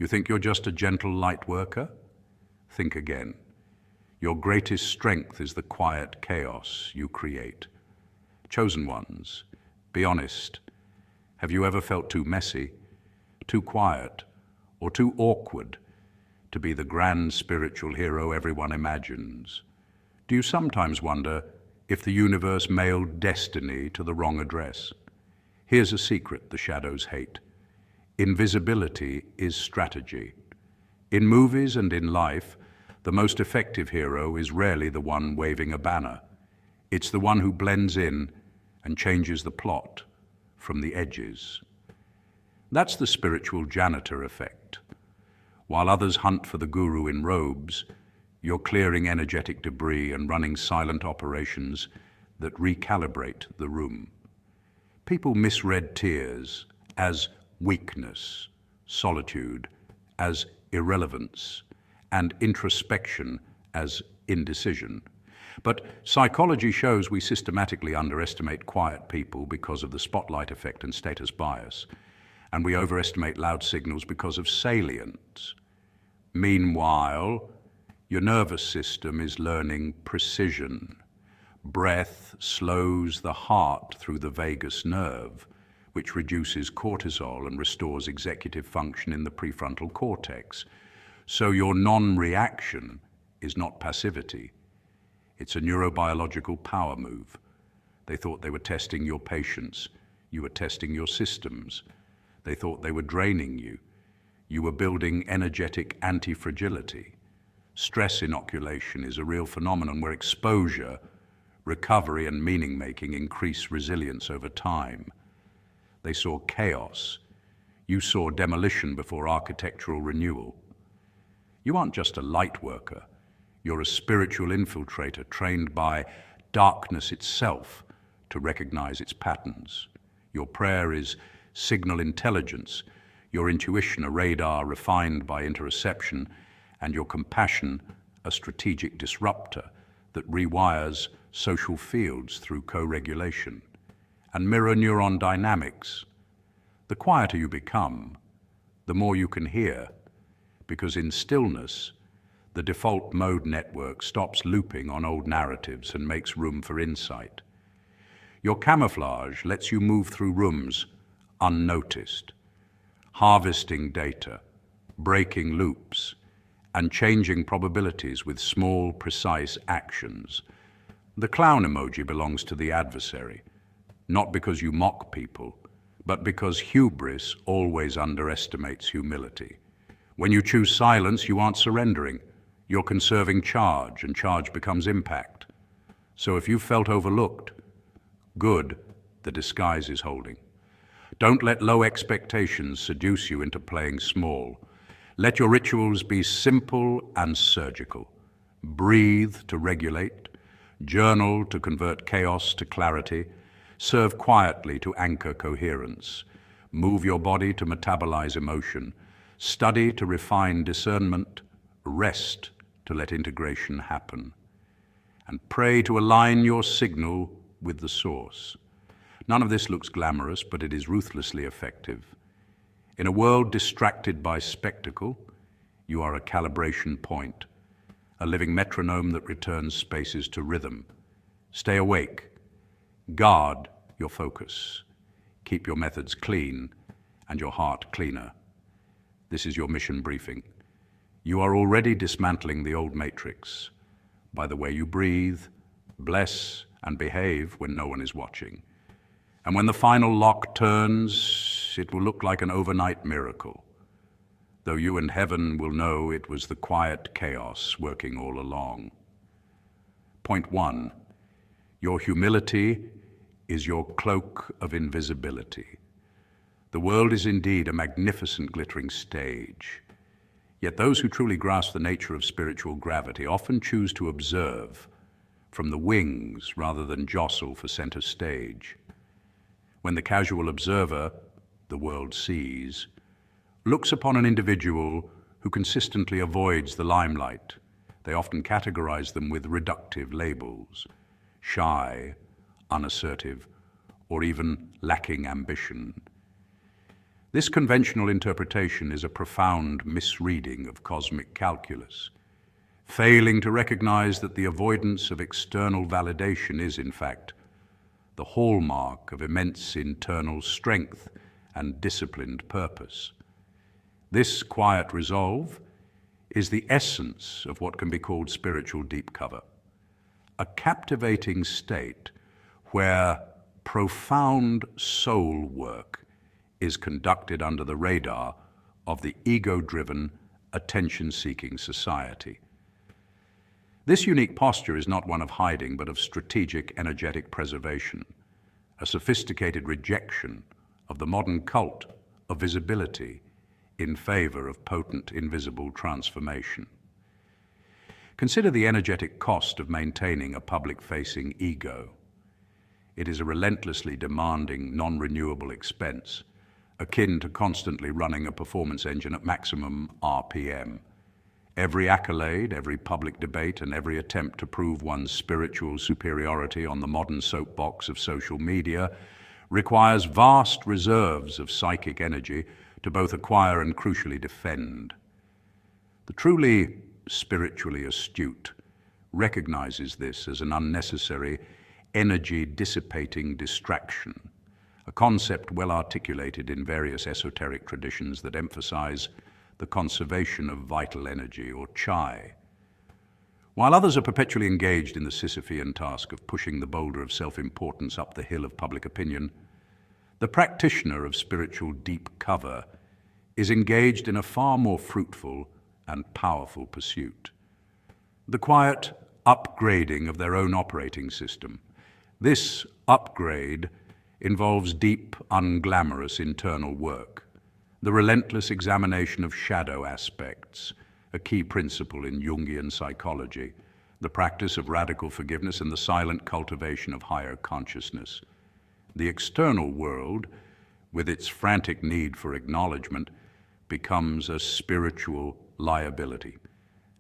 You think you're just a gentle light worker? Think again. Your greatest strength is the quiet chaos you create. Chosen ones, be honest. Have you ever felt too messy, too quiet, or too awkward to be the grand spiritual hero everyone imagines? Do you sometimes wonder if the universe mailed destiny to the wrong address? Here's a secret the shadows hate. Invisibility is strategy. In movies and in life, the most effective hero is rarely the one waving a banner. It's the one who blends in and changes the plot from the edges. That's the spiritual janitor effect. While others hunt for the guru in robes, you're clearing energetic debris and running silent operations that recalibrate the room. People misread tears as weakness, solitude as irrelevance, and introspection as indecision. But psychology shows we systematically underestimate quiet people because of the spotlight effect and status bias, and we overestimate loud signals because of salience. Meanwhile, your nervous system is learning precision. Breath slows the heart through the vagus nerve, which reduces cortisol and restores executive function in the prefrontal cortex. So your non-reaction is not passivity. It's a neurobiological power move. They thought they were testing your patience. You were testing your systems. They thought they were draining you. You were building energetic anti-fragility. Stress inoculation is a real phenomenon where exposure, recovery, and meaning-making increase resilience over time. They saw chaos. You saw demolition before architectural renewal. You aren't just a light worker. You're a spiritual infiltrator trained by darkness itself to recognize its patterns. Your prayer is signal intelligence, your intuition a radar refined by interoception, and your compassion a strategic disruptor that rewires social fields through co-regulation. And mirror neuron dynamics. The quieter you become, the more you can hear, because in stillness, the default mode network stops looping on old narratives and makes room for insight. Your camouflage lets you move through rooms unnoticed, harvesting data, breaking loops, and changing probabilities with small, precise actions. The clown emoji belongs to the adversary. Not because you mock people, but because hubris always underestimates humility. When you choose silence, you aren't surrendering. You're conserving charge, and charge becomes impact. So if you felt overlooked, good, the disguise is holding. Don't let low expectations seduce you into playing small. Let your rituals be simple and surgical. Breathe to regulate, journal to convert chaos to clarity, serve quietly to anchor coherence. Move your body to metabolize emotion. Study to refine discernment. Rest to let integration happen. And pray to align your signal with the source. None of this looks glamorous, but it is ruthlessly effective. In a world distracted by spectacle, you are a calibration point, a living metronome that returns spaces to rhythm. Stay awake. Guard your focus. Keep your methods clean and your heart cleaner. This is your mission briefing. You are already dismantling the old matrix by the way you breathe, bless, and behave when no one is watching. And when the final lock turns, it will look like an overnight miracle, though you and heaven will know it was the quiet chaos working all along. Point 1. Your humility is your cloak of invisibility. The world is indeed a magnificent glittering stage. Yet those who truly grasp the nature of spiritual gravity often choose to observe from the wings rather than jostle for center stage. When the casual observer, the world sees, looks upon an individual who consistently avoids the limelight, they often categorize them with reductive labels: shy, unassertive, or even lacking ambition. This conventional interpretation is a profound misreading of cosmic calculus, failing to recognize that the avoidance of external validation is, in fact, the hallmark of immense internal strength and disciplined purpose. This quiet resolve is the essence of what can be called spiritual deep cover, a captivating state where profound soul work is conducted under the radar of the ego-driven, attention-seeking society. This unique posture is not one of hiding, but of strategic, energetic preservation, a sophisticated rejection of the modern cult of visibility in favor of potent, invisible transformation. Consider the energetic cost of maintaining a public-facing ego. It is a relentlessly demanding, non-renewable expense, akin to constantly running a performance engine at maximum RPM. Every accolade, every public debate, and every attempt to prove one's spiritual superiority on the modern soapbox of social media requires vast reserves of psychic energy to both acquire and crucially defend. The truly spiritually astute recognizes this as an unnecessary, energy-dissipating distraction, a concept well articulated in various esoteric traditions that emphasize the conservation of vital energy, or chai. While others are perpetually engaged in the Sisyphean task of pushing the boulder of self-importance up the hill of public opinion, the practitioner of spiritual deep cover is engaged in a far more fruitful and powerful pursuit: the quiet upgrading of their own operating system. This upgrade involves deep, unglamorous internal work, the relentless examination of shadow aspects, a key principle in Jungian psychology, the practice of radical forgiveness, and the silent cultivation of higher consciousness. The external world, with its frantic need for acknowledgement, becomes a spiritual liability,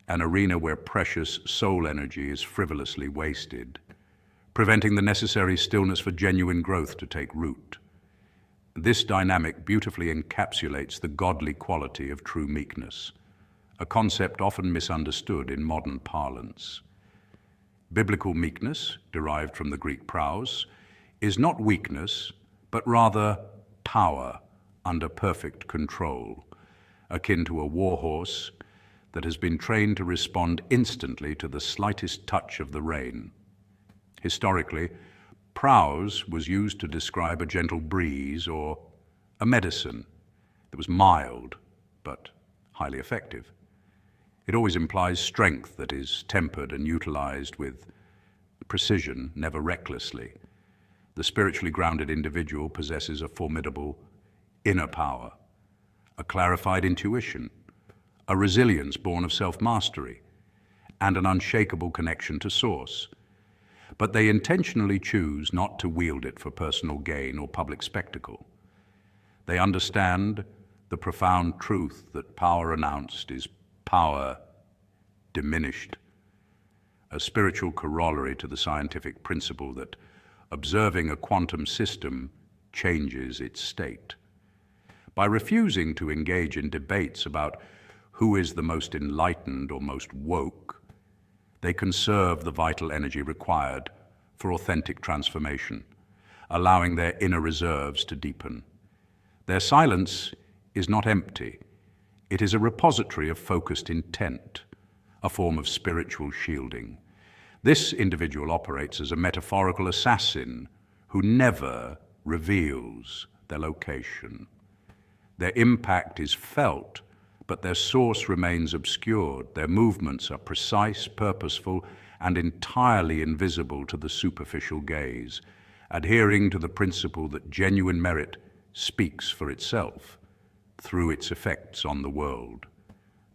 an arena where precious soul energy is frivolously wasted, preventing the necessary stillness for genuine growth to take root. This dynamic beautifully encapsulates the godly quality of true meekness, a concept often misunderstood in modern parlance. Biblical meekness, derived from the Greek praus, is not weakness, but rather power under perfect control, akin to a war horse that has been trained to respond instantly to the slightest touch of the rein. Historically, praus was used to describe a gentle breeze or a medicine that was mild but highly effective. It always implies strength that is tempered and utilized with precision, never recklessly. The spiritually grounded individual possesses a formidable inner power, a clarified intuition, a resilience born of self-mastery, and an unshakable connection to source. But they intentionally choose not to wield it for personal gain or public spectacle. They understand the profound truth that power announced is power diminished, a spiritual corollary to the scientific principle that observing a quantum system changes its state. By refusing to engage in debates about who is the most enlightened or most woke, they conserve the vital energy required for authentic transformation, allowing their inner reserves to deepen. Their silence is not empty. It is a repository of focused intent, a form of spiritual shielding. This individual operates as a metaphorical assassin who never reveals their location. Their impact is felt, but their source remains obscured. Their movements are precise, purposeful, and entirely invisible to the superficial gaze, adhering to the principle that genuine merit speaks for itself through its effects on the world,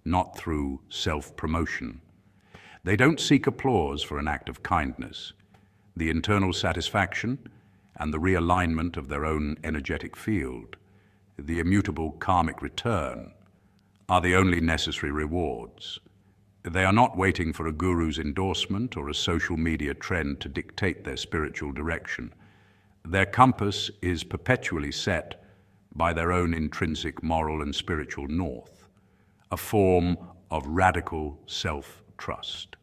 not through self-promotion. They don't seek applause for an act of kindness. The internal satisfaction and the realignment of their own energetic field, the immutable karmic return, are the only necessary rewards. They are not waiting for a guru's endorsement or a social media trend to dictate their spiritual direction. Their compass is perpetually set by their own intrinsic moral and spiritual north, a form of radical self-trust.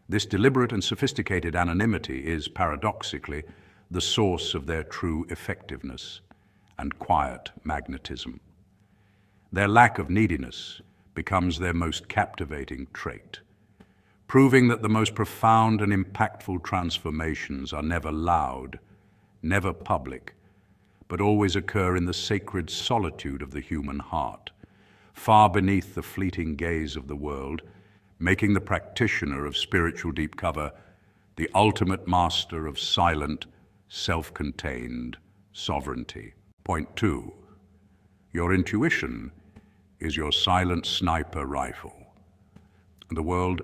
This deliberate and sophisticated anonymity is, paradoxically, the source of their true effectiveness and quiet magnetism. Their lack of neediness becomes their most captivating trait, proving that the most profound and impactful transformations are never loud, never public, but always occur in the sacred solitude of the human heart, far beneath the fleeting gaze of the world, making the practitioner of spiritual deep cover the ultimate master of silent, self-contained sovereignty. Point 2. Your intuition is your silent sniper rifle. The world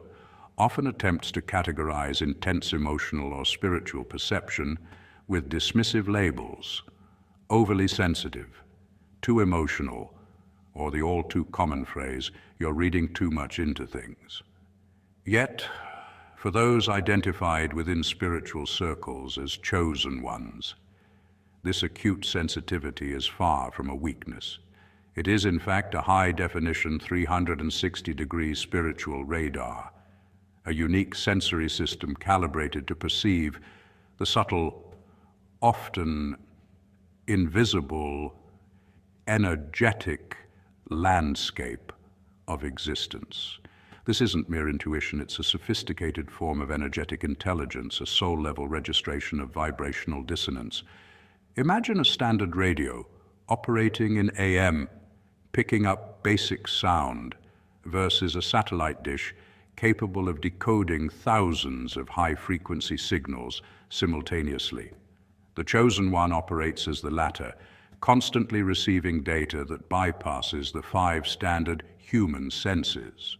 often attempts to categorize intense emotional or spiritual perception with dismissive labels: overly sensitive, too emotional, or the all too common phrase, you're reading too much into things. Yet, for those identified within spiritual circles as chosen ones, this acute sensitivity is far from a weakness. It is, in fact, a high-definition 360-degree spiritual radar, a unique sensory system calibrated to perceive the subtle, often invisible, energetic landscape of existence. This isn't mere intuition, it's a sophisticated form of energetic intelligence, a soul-level registration of vibrational dissonance. Imagine a standard radio operating in AM, picking up basic sound, versus a satellite dish capable of decoding thousands of high-frequency signals simultaneously. The chosen one operates as the latter, constantly receiving data that bypasses the 5 standard human senses.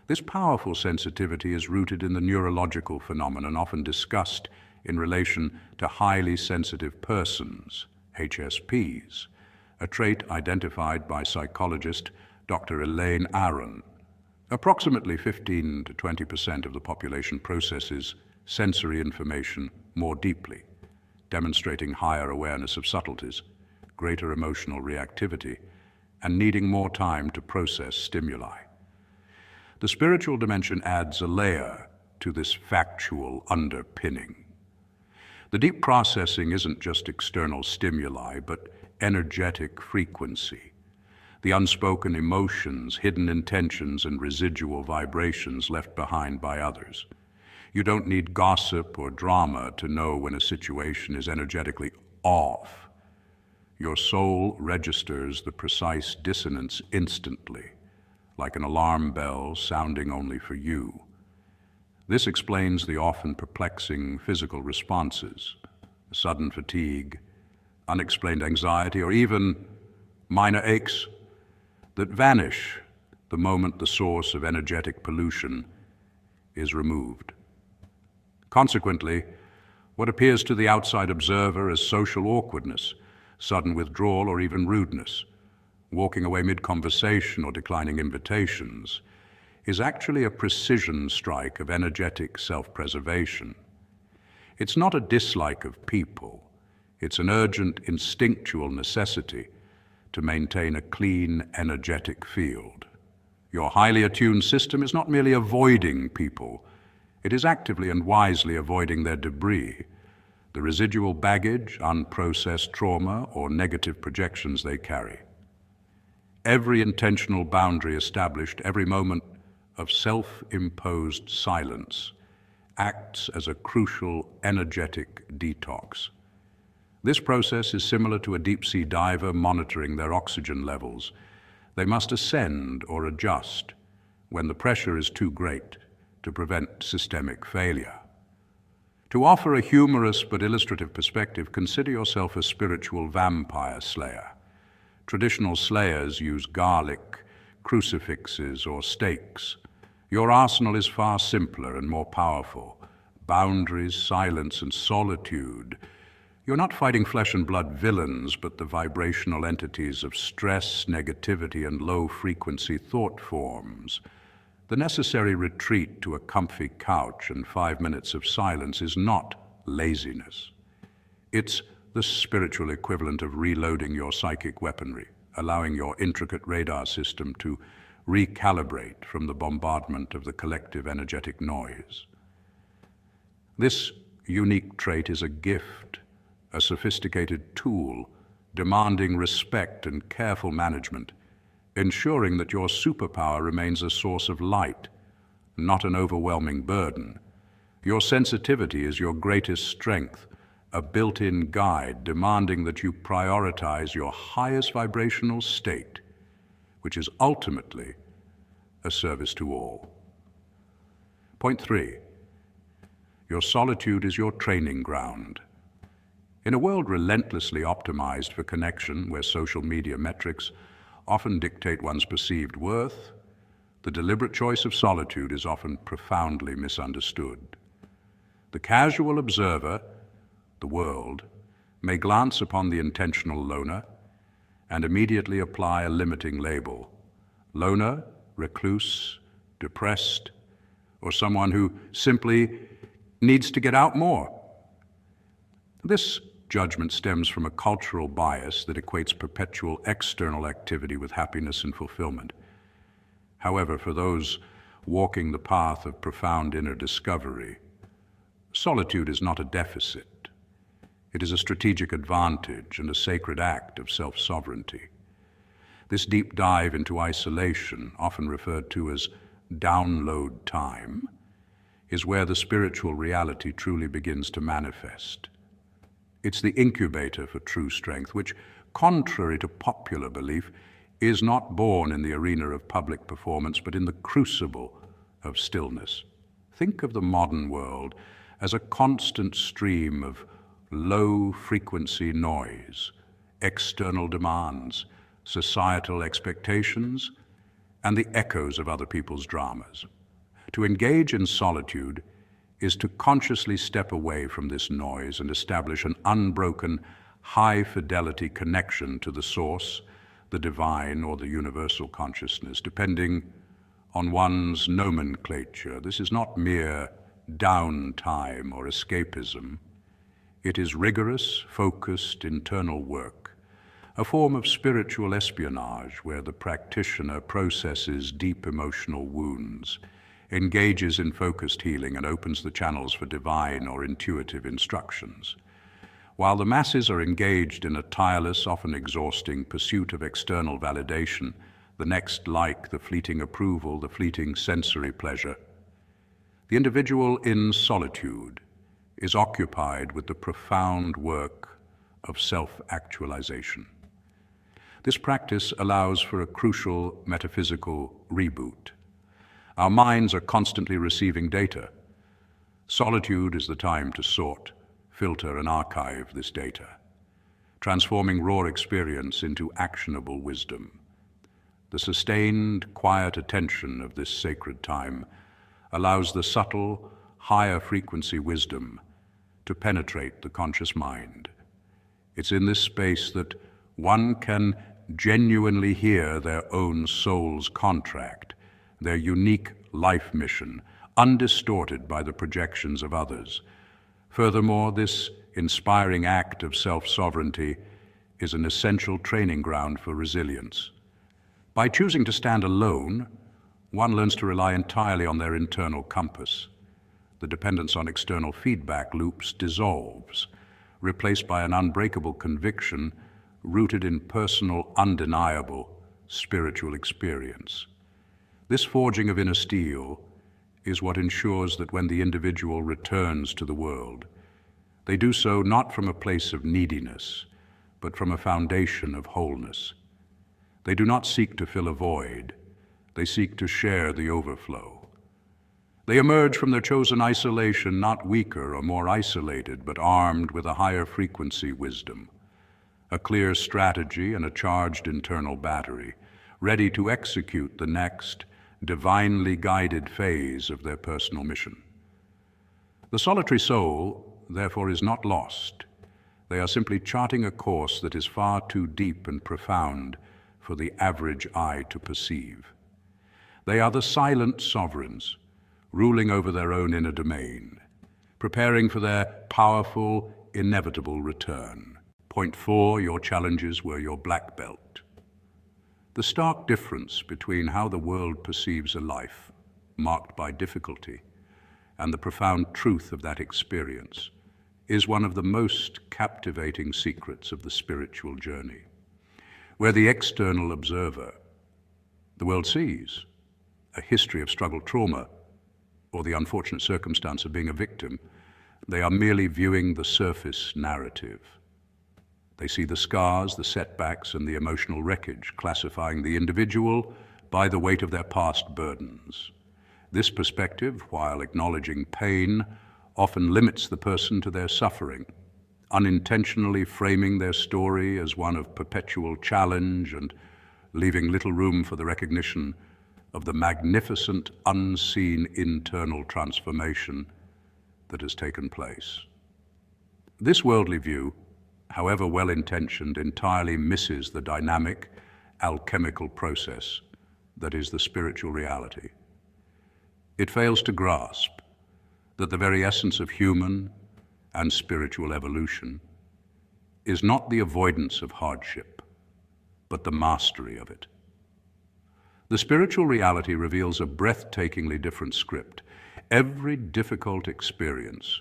This powerful sensitivity is rooted in the neurological phenomenon often discussed in relation to highly sensitive persons, HSPs, a trait identified by psychologist Dr. Elaine Aron. Approximately 15 to 20% of the population processes sensory information more deeply, demonstrating higher awareness of subtleties, greater emotional reactivity, and needing more time to process stimuli. The spiritual dimension adds a layer to this factual underpinning. The deep processing isn't just external stimuli, but energetic frequency, the unspoken emotions, hidden intentions, and residual vibrations left behind by others. You don't need gossip or drama to know when a situation is energetically off. Your soul registers the precise dissonance instantly, like an alarm bell sounding only for you. This explains the often perplexing physical responses, sudden fatigue, unexplained anxiety, or even minor aches that vanish the moment the source of energetic pollution is removed. Consequently, what appears to the outside observer as social awkwardness, sudden withdrawal, or even rudeness, walking away mid-conversation or declining invitations, is actually a precision strike of energetic self-preservation. It's not a dislike of people, it's an urgent instinctual necessity to maintain a clean, energetic field. Your highly attuned system is not merely avoiding people, it is actively and wisely avoiding their debris, the residual baggage, unprocessed trauma, or negative projections they carry. Every intentional boundary established, every moment of self-imposed silence, acts as a crucial energetic detox. This process is similar to a deep-sea diver monitoring their oxygen levels. They must ascend or adjust when the pressure is too great to prevent systemic failure. To offer a humorous but illustrative perspective, consider yourself a spiritual vampire slayer. Traditional slayers use garlic, crucifixes, or stakes. Your arsenal is far simpler and more powerful. Boundaries, silence, and solitude. You're not fighting flesh and blood villains, but the vibrational entities of stress, negativity, and low-frequency thought forms. The necessary retreat to a comfy couch and 5 minutes of silence is not laziness. It's the spiritual equivalent of reloading your psychic weaponry, allowing your intricate radar system to recalibrate from the bombardment of the collective energetic noise. This unique trait is a gift, a sophisticated tool demanding respect and careful management, ensuring that your superpower remains a source of light, not an overwhelming burden. Your sensitivity is your greatest strength, a built-in guide demanding that you prioritize your highest vibrational state, which is ultimately a service to all. Point 3. Your solitude is your training ground. In a world relentlessly optimized for connection, where social media metrics often dictate one's perceived worth, the deliberate choice of solitude is often profoundly misunderstood. The casual observer, the world, may glance upon the intentional loner and immediately apply a limiting label. Loner, recluse, depressed, or someone who simply needs to get out more. This judgment stems from a cultural bias that equates perpetual external activity with happiness and fulfillment. However, for those walking the path of profound inner discovery, solitude is not a deficit. It is a strategic advantage and a sacred act of self-sovereignty. This deep dive into isolation, often referred to as download time, is where the spiritual reality truly begins to manifest. It's the incubator for true strength, which, contrary to popular belief, is not born in the arena of public performance, but in the crucible of stillness. Think of the modern world as a constant stream of low-frequency noise, external demands, societal expectations, and the echoes of other people's dramas. To engage in solitude is to consciously step away from this noise and establish an unbroken, high-fidelity connection to the source, the divine, or the universal consciousness, depending on one's nomenclature. This is not mere downtime or escapism. It is rigorous, focused internal work, a form of spiritual espionage where the practitioner processes deep emotional wounds, engages in focused healing, and opens the channels for divine or intuitive instructions. While the masses are engaged in a tireless, often exhausting pursuit of external validation, the next like, the fleeting approval, the fleeting sensory pleasure, the individual in solitude is occupied with the profound work of self-actualization. This practice allows for a crucial metaphysical reboot. Our minds are constantly receiving data. Solitude is the time to sort, filter, and archive this data, transforming raw experience into actionable wisdom. The sustained, quiet attention of this sacred time allows the subtle, higher frequency wisdom to penetrate the conscious mind. It's in this space that one can genuinely hear their own soul's contract, their unique life mission, undistorted by the projections of others. Furthermore, this inspiring act of self-sovereignty is an essential training ground for resilience. By choosing to stand alone, one learns to rely entirely on their internal compass. The dependence on external feedback loops dissolves, replaced by an unbreakable conviction rooted in personal, undeniable spiritual experience. This forging of inner steel is what ensures that when the individual returns to the world, they do so not from a place of neediness, but from a foundation of wholeness. They do not seek to fill a void, they seek to share the overflow. They emerge from their chosen isolation not weaker or more isolated, but armed with a higher frequency wisdom, a clear strategy and a charged internal battery, ready to execute the next divinely guided phase of their personal mission. The solitary soul, therefore, is not lost. They are simply charting a course that is far too deep and profound for the average eye to perceive. They are the silent sovereigns, ruling over their own inner domain, preparing for their powerful, inevitable return. Point 4, your challenges were your black belt. The stark difference between how the world perceives a life marked by difficulty and the profound truth of that experience is one of the most captivating secrets of the spiritual journey. Where the external observer, the world sees a history of struggle, trauma, or the unfortunate circumstance of being a victim, they are merely viewing the surface narrative. They see the scars, the setbacks, and the emotional wreckage, classifying the individual by the weight of their past burdens. This perspective, while acknowledging pain, often limits the person to their suffering, unintentionally framing their story as one of perpetual challenge and leaving little room for the recognition of the magnificent, unseen internal transformation that has taken place. This worldly view, however well-intentioned, entirely misses the dynamic, alchemical process that is the spiritual reality. It fails to grasp that the very essence of human and spiritual evolution is not the avoidance of hardship, but the mastery of it. The spiritual reality reveals a breathtakingly different script. Every difficult experience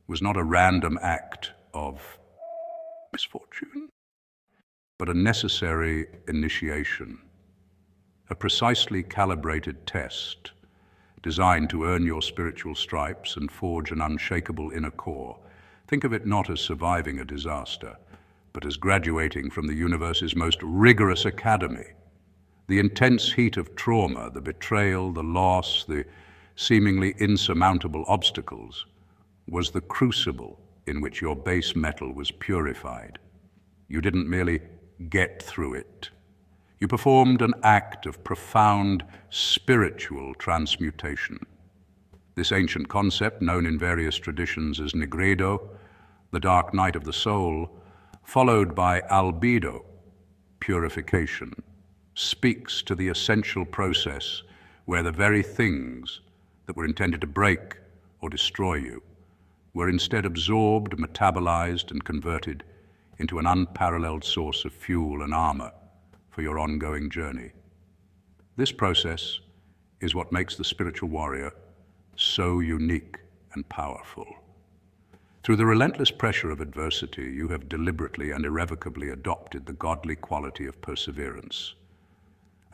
was not a random act of misfortune, but a necessary initiation, a precisely calibrated test designed to earn your spiritual stripes and forge an unshakable inner core. Think of it not as surviving a disaster, but as graduating from the universe's most rigorous academy. The intense heat of trauma, the betrayal, the loss, the seemingly insurmountable obstacles, was the crucible in which your base metal was purified. You didn't merely get through it. You performed an act of profound spiritual transmutation. This ancient concept, known in various traditions as nigredo, the dark night of the soul, followed by albedo, purification, speaks to the essential process where the very things that were intended to break or destroy you were instead absorbed, metabolized, and converted into an unparalleled source of fuel and armor for your ongoing journey. This process is what makes the spiritual warrior so unique and powerful. Through the relentless pressure of adversity, you have deliberately and irrevocably adopted the godly quality of perseverance,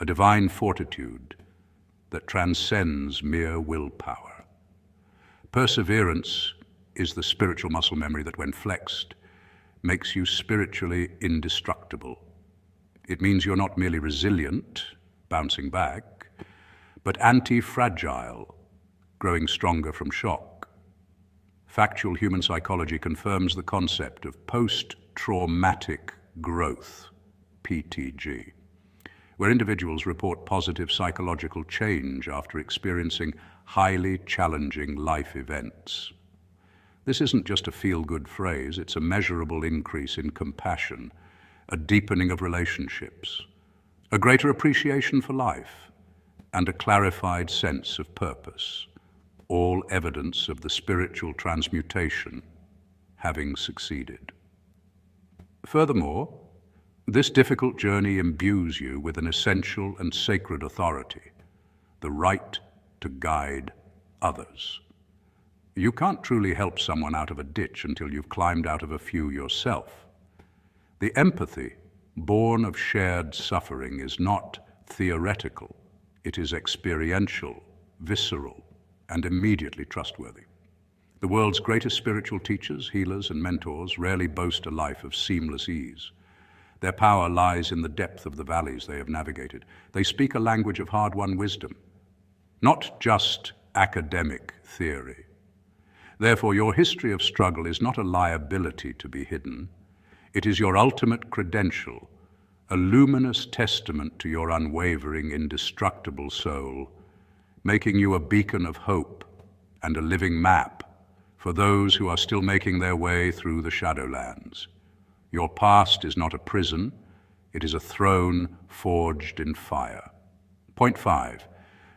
a divine fortitude that transcends mere willpower. Perseverance is the spiritual muscle memory that, when flexed, makes you spiritually indestructible. It means you're not merely resilient, bouncing back, but anti-fragile, growing stronger from shock. Factual human psychology confirms the concept of post-traumatic growth, PTG, where individuals report positive psychological change after experiencing highly challenging life events. This isn't just a feel-good phrase, it's a measurable increase in compassion, a deepening of relationships, a greater appreciation for life, and a clarified sense of purpose, all evidence of the spiritual transmutation having succeeded. Furthermore, this difficult journey imbues you with an essential and sacred authority, the right to guide others. You can't truly help someone out of a ditch until you've climbed out of a few yourself. The empathy born of shared suffering is not theoretical. It is experiential, visceral, and immediately trustworthy. The world's greatest spiritual teachers, healers, and mentors rarely boast a life of seamless ease. Their power lies in the depth of the valleys they have navigated. They speak a language of hard-won wisdom, not just academic theory. Therefore, your history of struggle is not a liability to be hidden. It is your ultimate credential, a luminous testament to your unwavering, indestructible soul, making you a beacon of hope and a living map for those who are still making their way through the Shadowlands. Your past is not a prison, it is a throne forged in fire. Point 5,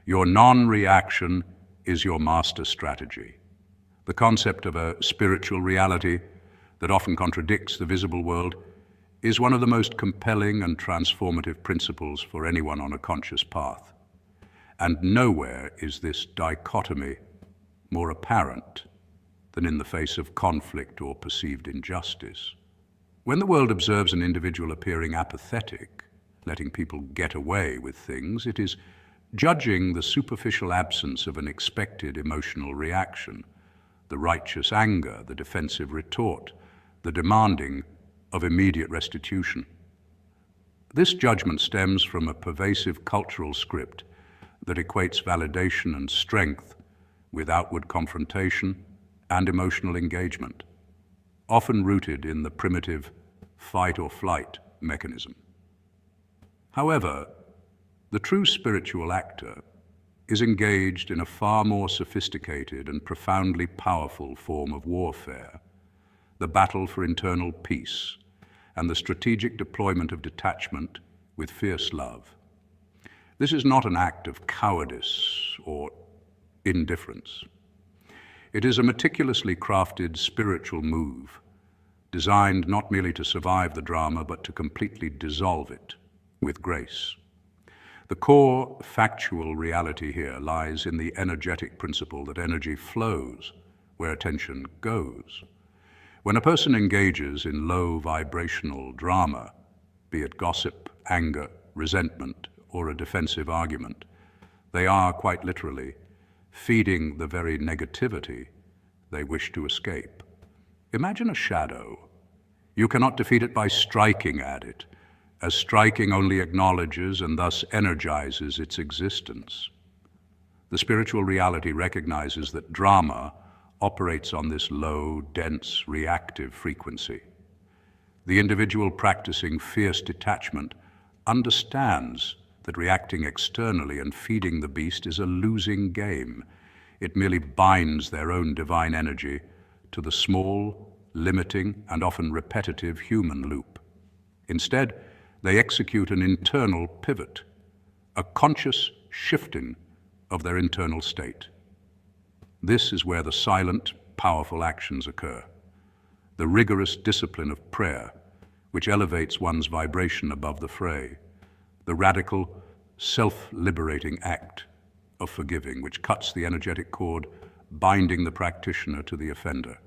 your non-reaction is your master strategy. The concept of a spiritual reality that often contradicts the visible world, is one of the most compelling and transformative principles for anyone on a conscious path. And nowhere is this dichotomy more apparent than in the face of conflict or perceived injustice. When the world observes an individual appearing apathetic, letting people get away with things, it is judging the superficial absence of an expected emotional reaction, the righteous anger, the defensive retort, the demanding of immediate restitution. This judgment stems from a pervasive cultural script that equates validation and strength with outward confrontation and emotional engagement, often rooted in the primitive fight or flight mechanism. However, the true spiritual actor is engaged in a far more sophisticated and profoundly powerful form of warfare, the battle for internal peace and the strategic deployment of detachment with fierce love. This is not an act of cowardice or indifference. It is a meticulously crafted spiritual move, designed not merely to survive the drama, but to completely dissolve it with grace. The core factual reality here lies in the energetic principle that energy flows where attention goes. When a person engages in low vibrational drama, be it gossip, anger, resentment, or a defensive argument, they are, quite literally, feeding the very negativity they wish to escape. Imagine a shadow. You cannot defeat it by striking at it, as striking only acknowledges and thus energizes its existence. The spiritual reality recognizes that drama operates on this low, dense, reactive frequency. The individual practicing fierce detachment understands that reacting externally and feeding the beast is a losing game. It merely binds their own divine energy to the small, limiting, and often repetitive human loop. Instead, they execute an internal pivot, a conscious shifting of their internal state. This is where the silent, powerful actions occur. The rigorous discipline of prayer, which elevates one's vibration above the fray. The radical, self-liberating act of forgiving, which cuts the energetic cord, binding the practitioner to the offender.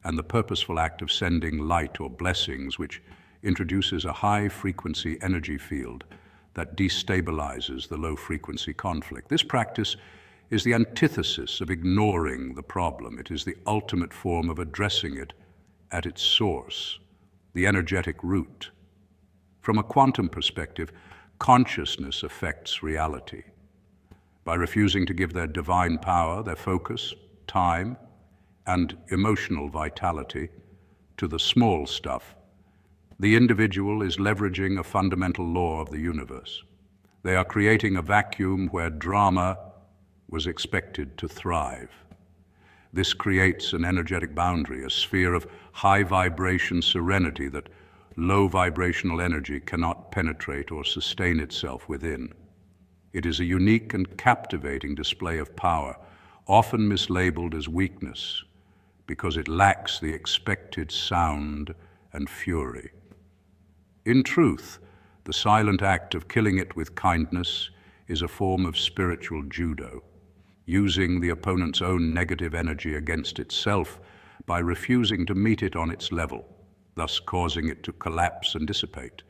And the purposeful act of sending light or blessings, which introduces a high-frequency energy field that destabilizes the low-frequency conflict. This practice is the antithesis of ignoring the problem. It is the ultimate form of addressing it at its source, the energetic root. From a quantum perspective, consciousness affects reality. By refusing to give their divine power, their focus, time, and emotional vitality to the small stuff, the individual is leveraging a fundamental law of the universe. They are creating a vacuum where drama was expected to thrive. This creates an energetic boundary, a sphere of high vibration serenity that low vibrational energy cannot penetrate or sustain itself within. It is a unique and captivating display of power, often mislabeled as weakness, because it lacks the expected sound and fury. In truth, the silent act of killing it with kindness is a form of spiritual judo, using the opponent's own negative energy against itself by refusing to meet it on its level, thus causing it to collapse and dissipate.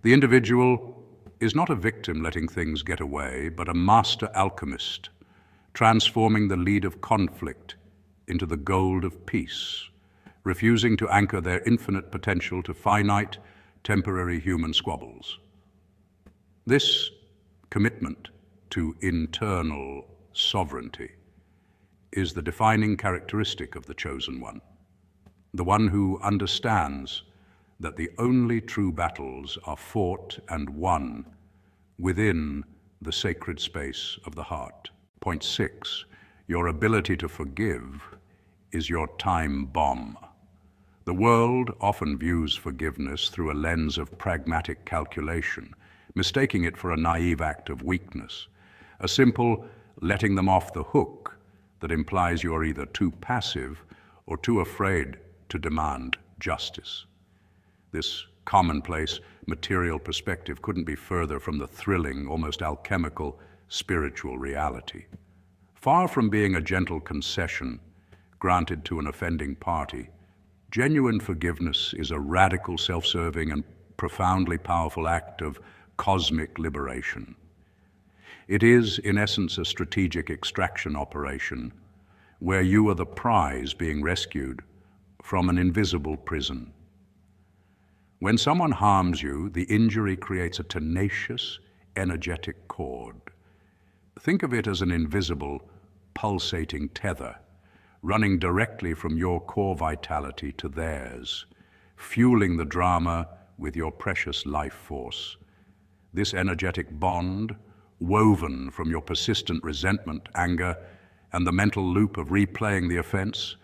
The individual is not a victim letting things get away, but a master alchemist, transforming the lead of conflict into the gold of peace, refusing to anchor their infinite potential to finite, temporary human squabbles. This commitment to internal sovereignty is the defining characteristic of the chosen one, the one who understands that the only true battles are fought and won within the sacred space of the heart. Point 6, your ability to forgive is your time bomb. The world often views forgiveness through a lens of pragmatic calculation, mistaking it for a naive act of weakness, a simple letting them off the hook that implies you're either too passive or too afraid to demand justice. This commonplace material perspective couldn't be further from the thrilling, almost alchemical, spiritual reality. Far from being a gentle concession granted to an offending party, genuine forgiveness is a radical, self-serving, and profoundly powerful act of cosmic liberation. It is, in essence, a strategic extraction operation where you are the prize being rescued from an invisible prison. When someone harms you, the injury creates a tenacious, energetic cord. Think of it as an invisible, pulsating tether, running directly from your core vitality to theirs, fueling the drama with your precious life force. This energetic bond, woven from your persistent resentment, anger, and the mental loop of replaying the offense,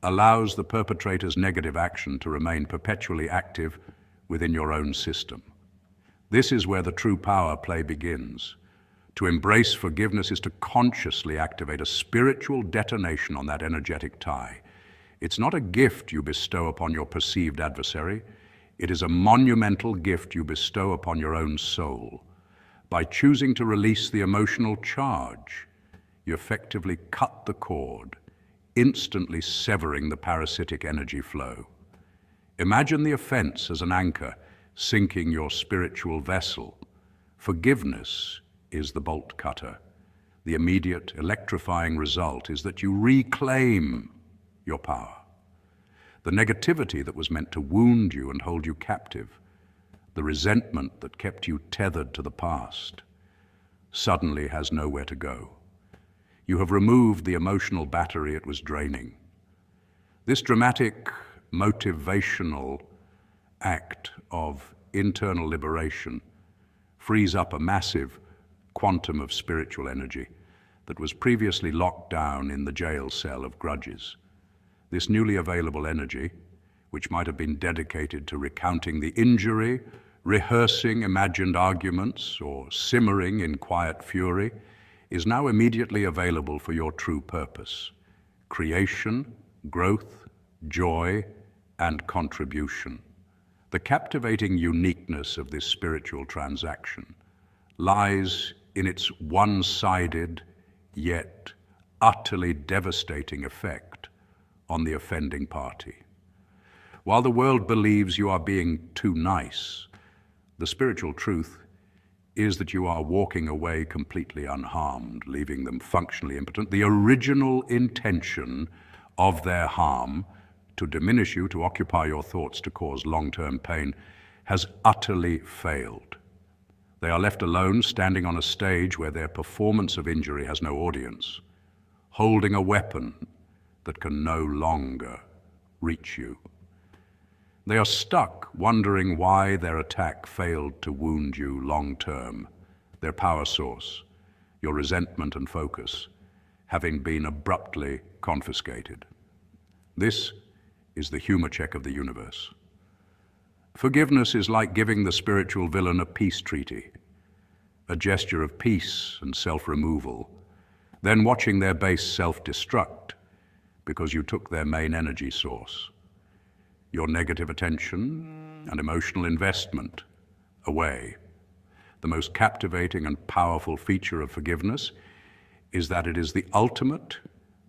allows the perpetrator's negative action to remain perpetually active within your own system. This is where the true power play begins. To embrace forgiveness is to consciously activate a spiritual detonation on that energetic tie. It's not a gift you bestow upon your perceived adversary. It is a monumental gift you bestow upon your own soul. By choosing to release the emotional charge, you effectively cut the cord, instantly severing the parasitic energy flow. Imagine the offense as an anchor, sinking your spiritual vessel. Forgiveness is the bolt cutter. The immediate, electrifying result is that you reclaim your power. The negativity that was meant to wound you and hold you captive, the resentment that kept you tethered to the past, suddenly has nowhere to go. You have removed the emotional battery it was draining. This dramatic, motivational act of internal liberation frees up a massive quantum of spiritual energy that was previously locked down in the jail cell of grudges. This newly available energy, which might have been dedicated to recounting the injury, rehearsing imagined arguments, or simmering in quiet fury, is now immediately available for your true purpose: creation, growth, joy, and contribution. The captivating uniqueness of this spiritual transaction lies in its one-sided, yet utterly devastating effect on the offending party. While the world believes you are being too nice, the spiritual truth is that you are walking away completely unharmed, leaving them functionally impotent. The original intention of their harm, to diminish you, to occupy your thoughts, to cause long-term pain, has utterly failed. They are left alone, standing on a stage where their performance of injury has no audience, holding a weapon that can no longer reach you. They are stuck, wondering why their attack failed to wound you long-term, their power source, your resentment and focus, having been abruptly confiscated. This is the humor check of the universe. Forgiveness is like giving the spiritual villain a peace treaty, a gesture of peace and self-removal, then watching their base self-destruct because you took their main energy source, your negative attention and emotional investment, away. The most captivating and powerful feature of forgiveness is that it is the ultimate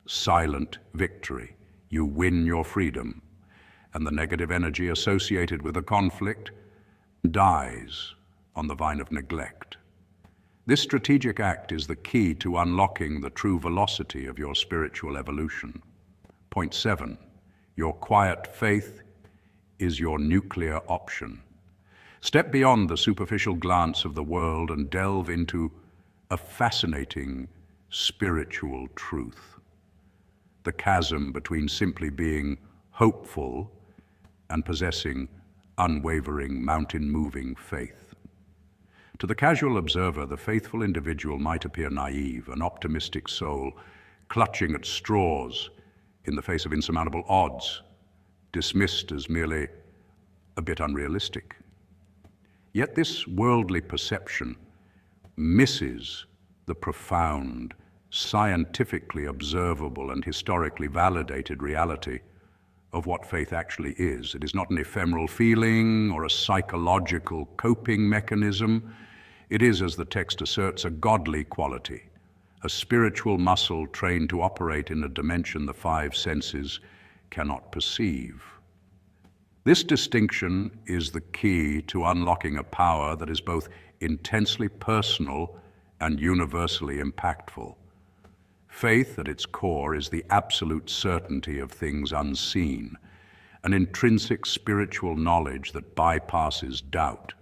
silent victory. You win your freedom, and the negative energy associated with the conflict dies on the vine of neglect. This strategic act is the key to unlocking the true velocity of your spiritual evolution. Point 7, your quiet faith is your nuclear option. Step beyond the superficial glance of the world and delve into a fascinating spiritual truth. The chasm between simply being hopeful and possessing unwavering, mountain-moving faith. To the casual observer, the faithful individual might appear naive, an optimistic soul clutching at straws in the face of insurmountable odds, dismissed as merely a bit unrealistic. Yet this worldly perception misses the profound, scientifically observable and historically validated reality of what faith actually is. It is not an ephemeral feeling or a psychological coping mechanism. It is, as the text asserts, a godly quality, a spiritual muscle trained to operate in a dimension the five senses cannot perceive. This distinction is the key to unlocking a power that is both intensely personal and universally impactful. Faith, at its core, is the absolute certainty of things unseen, an intrinsic spiritual knowledge that bypasses doubt.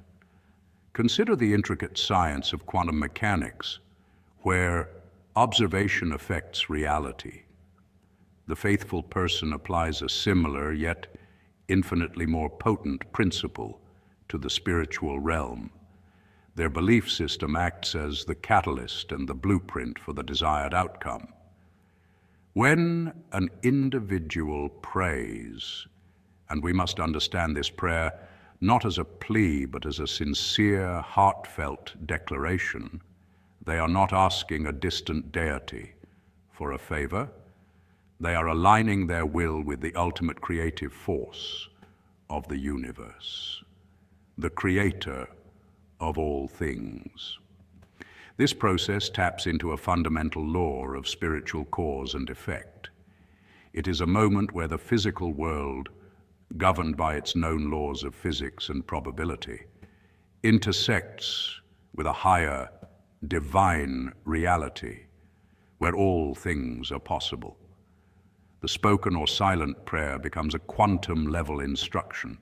Consider the intricate science of quantum mechanics, where observation affects reality. The faithful person applies a similar, yet infinitely more potent principle to the spiritual realm. Their belief system acts as the catalyst and the blueprint for the desired outcome. When an individual prays, and we must understand this prayer not as a plea but as a sincere, heartfelt declaration, they are not asking a distant deity for a favor. They are aligning their will with the ultimate creative force of the universe, the creator of all things. This process taps into a fundamental law of spiritual cause and effect. It is a moment where the physical world, governed by its known laws of physics and probability, intersects with a higher, divine reality where all things are possible. The spoken or silent prayer becomes a quantum-level instruction,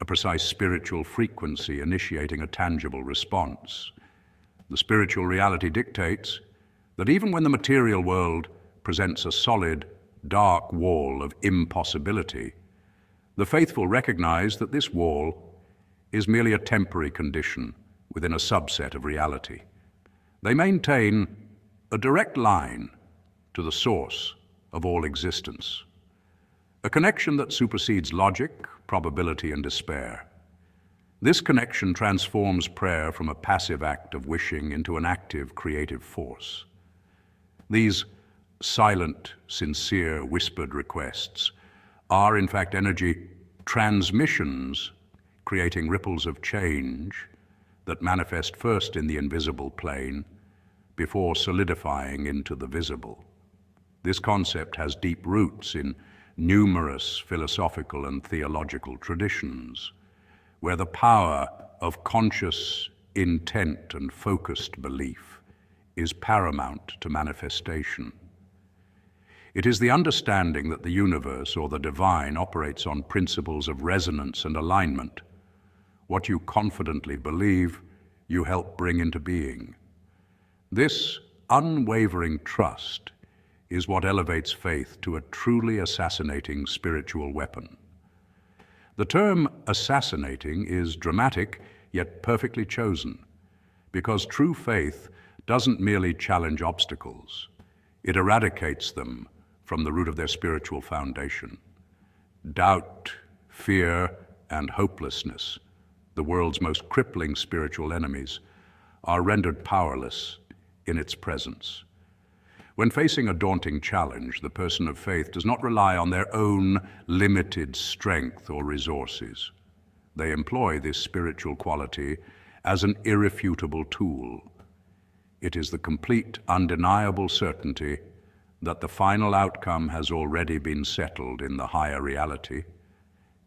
a precise spiritual frequency initiating a tangible response. The spiritual reality dictates that even when the material world presents a solid, dark wall of impossibility, the faithful recognize that this wall is merely a temporary condition within a subset of reality. They maintain a direct line to the source of all existence, a connection that supersedes logic, probability, and despair. This connection transforms prayer from a passive act of wishing into an active, creative force. These silent, sincere, whispered requests are, in fact, energy transmissions, creating ripples of change that manifest first in the invisible plane before solidifying into the visible. This concept has deep roots in numerous philosophical and theological traditions, where the power of conscious intent and focused belief is paramount to manifestation. It is the understanding that the universe or the divine operates on principles of resonance and alignment. What you confidently believe, you help bring into being. This unwavering trust is what elevates faith to a truly assassinating spiritual weapon. The term assassinating is dramatic, yet perfectly chosen, because true faith doesn't merely challenge obstacles, it eradicates them from the root of their spiritual foundation. Doubt, fear, and hopelessness, the world's most crippling spiritual enemies, are rendered powerless in its presence. When facing a daunting challenge, the person of faith does not rely on their own limited strength or resources. They employ this spiritual quality as an irrefutable tool. It is the complete, undeniable certainty that the final outcome has already been settled in the higher reality,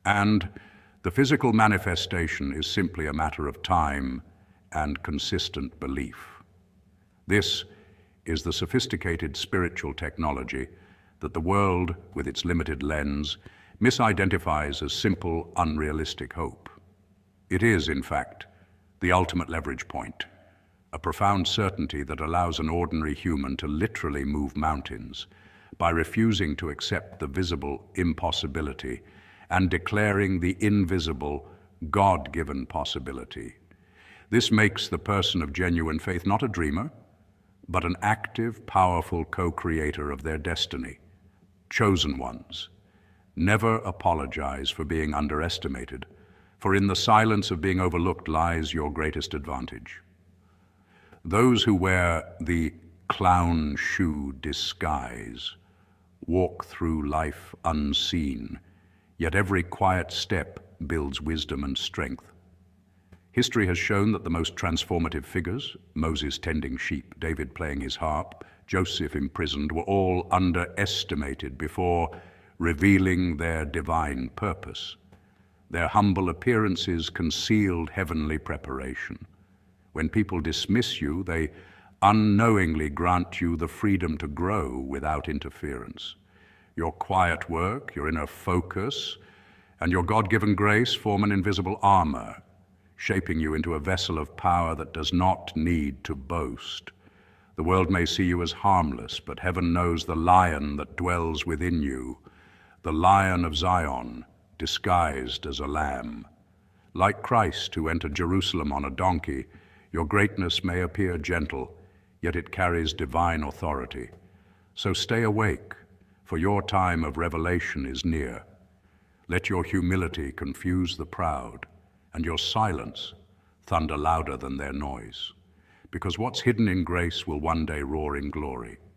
and the physical manifestation is simply a matter of time and consistent belief. This is the sophisticated spiritual technology that the world, with its limited lens, misidentifies as simple, unrealistic hope. It is, in fact, the ultimate leverage point, a profound certainty that allows an ordinary human to literally move mountains by refusing to accept the visible impossibility and declaring the invisible, God-given possibility. This makes the person of genuine faith not a dreamer, but an active, powerful co-creator of their destiny. Chosen ones, never apologize for being underestimated, for in the silence of being overlooked lies your greatest advantage. Those who wear the clown shoe disguise walk through life unseen, Yet every quiet step builds wisdom and strength. History has shown that the most transformative figures, Moses tending sheep, David playing his harp, Joseph imprisoned, were all underestimated before revealing their divine purpose. Their humble appearances concealed heavenly preparation. When people dismiss you, they unknowingly grant you the freedom to grow without interference. Your quiet work, your inner focus, and your God-given grace form an invisible armor, shaping you into a vessel of power that does not need to boast. The world may see you as harmless, but heaven knows the lion that dwells within you, the Lion of Zion, disguised as a lamb. Like Christ, who entered Jerusalem on a donkey, your greatness may appear gentle, yet it carries divine authority. So stay awake, for your time of revelation is near. Let your humility confuse the proud, and your silence thunder louder than their noise. Because what's hidden in grace will one day roar in glory.